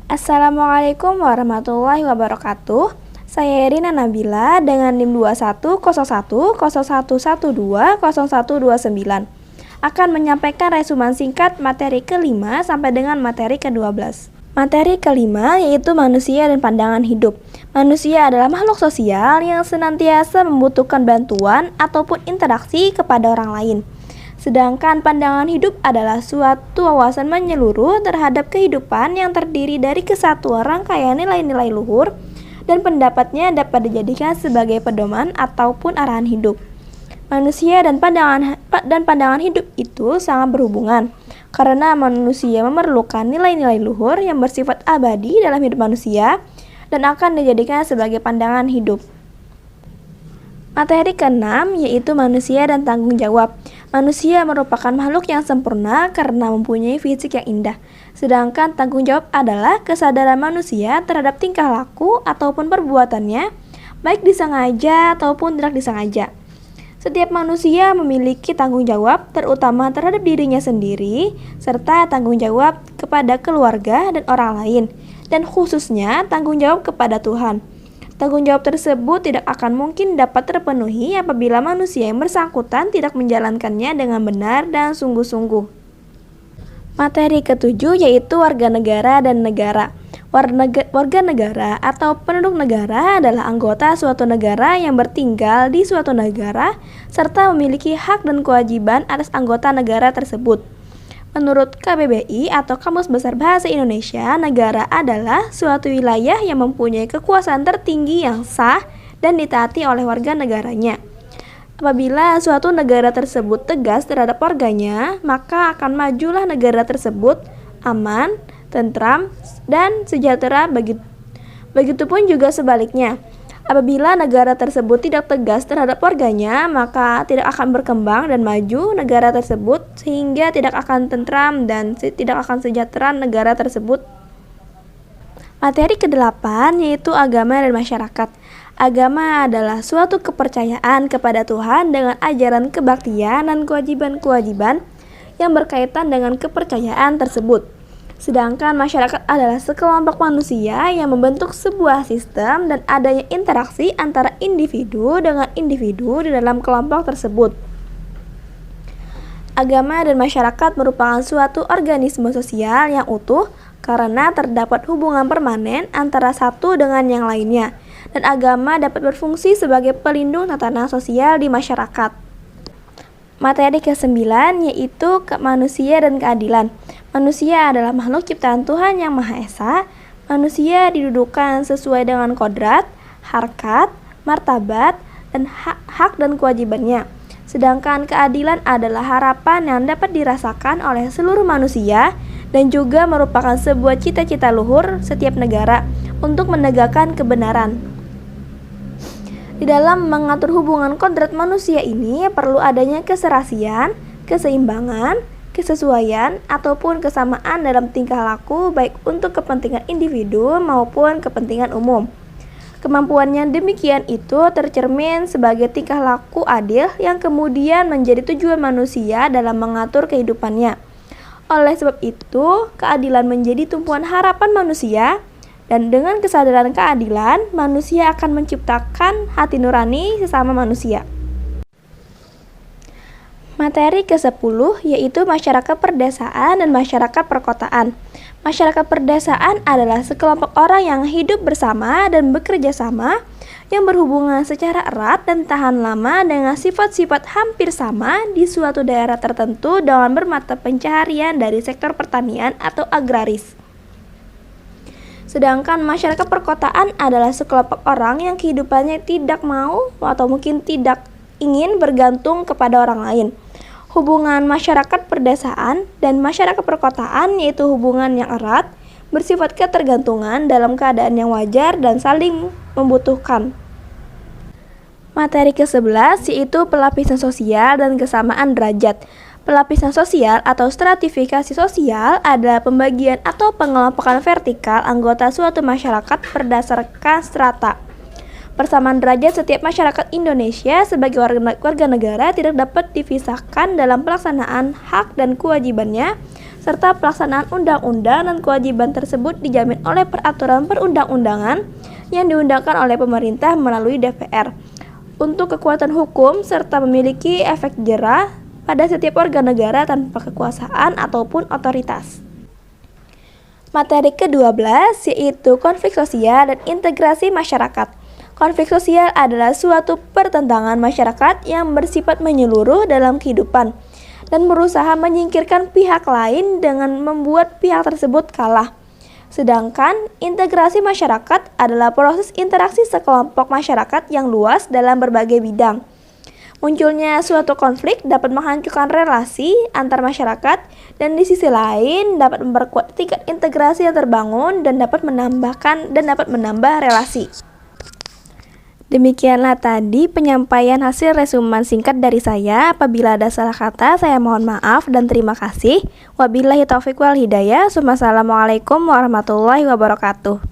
Assalamualaikum warahmatullahi wabarakatuh. Saya Rina Nabila dengan NIM 210101120129 akan menyampaikan resumen singkat materi kelima sampai dengan materi ke-12. Materi kelima yaitu manusia dan pandangan hidup. Manusia adalah makhluk sosial yang senantiasa membutuhkan bantuan ataupun interaksi kepada orang lain. Sedangkan pandangan hidup adalah suatu wawasan menyeluruh terhadap kehidupan yang terdiri dari kesatuan rangkaian nilai-nilai luhur dan pendapatnya dapat dijadikan sebagai pedoman ataupun arahan hidup. Manusia dan pandangan hidup itu sangat berhubungan karena manusia memerlukan nilai-nilai luhur yang bersifat abadi dalam hidup manusia dan akan dijadikan sebagai pandangan hidup. Materi ke-6 yaitu manusia dan tanggung jawab. Manusia merupakan makhluk yang sempurna karena mempunyai fisik yang indah. Sedangkan tanggung jawab adalah kesadaran manusia terhadap tingkah laku ataupun perbuatannya, baik disengaja ataupun tidak disengaja. Setiap manusia memiliki tanggung jawab terutama terhadap dirinya sendiri serta tanggung jawab kepada keluarga dan orang lain, dan khususnya tanggung jawab kepada Tuhan. Tanggung jawab tersebut tidak akan mungkin dapat terpenuhi apabila manusia yang bersangkutan tidak menjalankannya dengan benar dan sungguh-sungguh. Materi ke-7 yaitu warga negara dan negara. Warga negara atau penduduk negara adalah anggota suatu negara yang bertinggal di suatu negara serta memiliki hak dan kewajiban atas anggota negara tersebut. Menurut KBBI atau Kamus Besar Bahasa Indonesia, negara adalah suatu wilayah yang mempunyai kekuasaan tertinggi yang sah dan ditaati oleh warga negaranya. Apabila suatu negara tersebut tegas terhadap warganya, maka akan majulah negara tersebut aman, tentram, dan sejahtera. Begitupun juga sebaliknya. Apabila negara tersebut tidak tegas terhadap warganya, maka tidak akan berkembang dan maju negara tersebut sehingga tidak akan tentram dan tidak akan sejahtera negara tersebut. Materi ke-8 yaitu agama dan masyarakat. Agama adalah suatu kepercayaan kepada Tuhan dengan ajaran kebaktian dan kewajiban-kewajiban yang berkaitan dengan kepercayaan tersebut. Sedangkan masyarakat adalah sekelompok manusia yang membentuk sebuah sistem dan adanya interaksi antara individu dengan individu di dalam kelompok tersebut. Agama dan masyarakat merupakan suatu organisme sosial yang utuh karena terdapat hubungan permanen antara satu dengan yang lainnya, dan agama dapat berfungsi sebagai pelindung tatanan sosial di masyarakat. Materi ke-9 yaitu manusia dan keadilan. Manusia adalah makhluk ciptaan Tuhan yang Maha Esa. Manusia didudukan sesuai dengan kodrat, harkat, martabat, dan hak dan kewajibannya. Sedangkan keadilan adalah harapan yang dapat dirasakan oleh seluruh manusia dan juga merupakan sebuah cita-cita luhur setiap negara untuk menegakkan kebenaran. Di dalam mengatur hubungan kodrat manusia ini perlu adanya keserasian, keseimbangan, kesesuaian, ataupun kesamaan dalam tingkah laku baik untuk kepentingan individu maupun kepentingan umum. Kemampuannya demikian itu tercermin sebagai tingkah laku adil yang kemudian menjadi tujuan manusia dalam mengatur kehidupannya. Oleh sebab itu, keadilan menjadi tumpuan harapan manusia. Dan dengan kesadaran keadilan, manusia akan menciptakan hati nurani sesama manusia. Materi ke-10 yaitu masyarakat perdesaan dan masyarakat perkotaan. Masyarakat perdesaan adalah sekelompok orang yang hidup bersama dan bekerja sama, yang berhubungan secara erat dan tahan lama dengan sifat-sifat hampir sama di suatu daerah tertentu dengan bermata pencaharian dari sektor pertanian atau agraris. Sedangkan masyarakat perkotaan adalah sekelompok orang yang kehidupannya tidak mau atau mungkin tidak ingin bergantung kepada orang lain. Hubungan masyarakat perdesaan dan masyarakat perkotaan yaitu hubungan yang erat, bersifat ketergantungan dalam keadaan yang wajar dan saling membutuhkan. Materi ke-11 yaitu pelapisan sosial dan kesamaan derajat. Pelapisan sosial atau stratifikasi sosial adalah pembagian atau pengelompokan vertikal anggota suatu masyarakat berdasarkan strata. Persamaan derajat setiap masyarakat Indonesia sebagai warga negara tidak dapat dipisahkan dalam pelaksanaan hak dan kewajibannya serta pelaksanaan undang-undang dan kewajiban tersebut dijamin oleh peraturan perundang-undangan yang diundangkan oleh pemerintah melalui DPR. Untuk kekuatan hukum serta memiliki efek jera pada setiap warga negara tanpa kekuasaan ataupun otoritas. Materi ke-12 yaitu konflik sosial dan integrasi masyarakat. Konflik sosial adalah suatu pertentangan masyarakat yang bersifat menyeluruh dalam kehidupan dan berusaha menyingkirkan pihak lain dengan membuat pihak tersebut kalah. Sedangkan integrasi masyarakat adalah proses interaksi sekelompok masyarakat yang luas dalam berbagai bidang. Munculnya suatu konflik dapat menghancurkan relasi antar masyarakat dan di sisi lain dapat memperkuat tingkat integrasi yang terbangun dan dapat menambah relasi. Demikianlah tadi penyampaian hasil resumen singkat dari saya. Apabila ada salah kata, saya mohon maaf dan terima kasih. Wabillahi taufiq wal hidayah. Wassalamualaikum warahmatullahi wabarakatuh.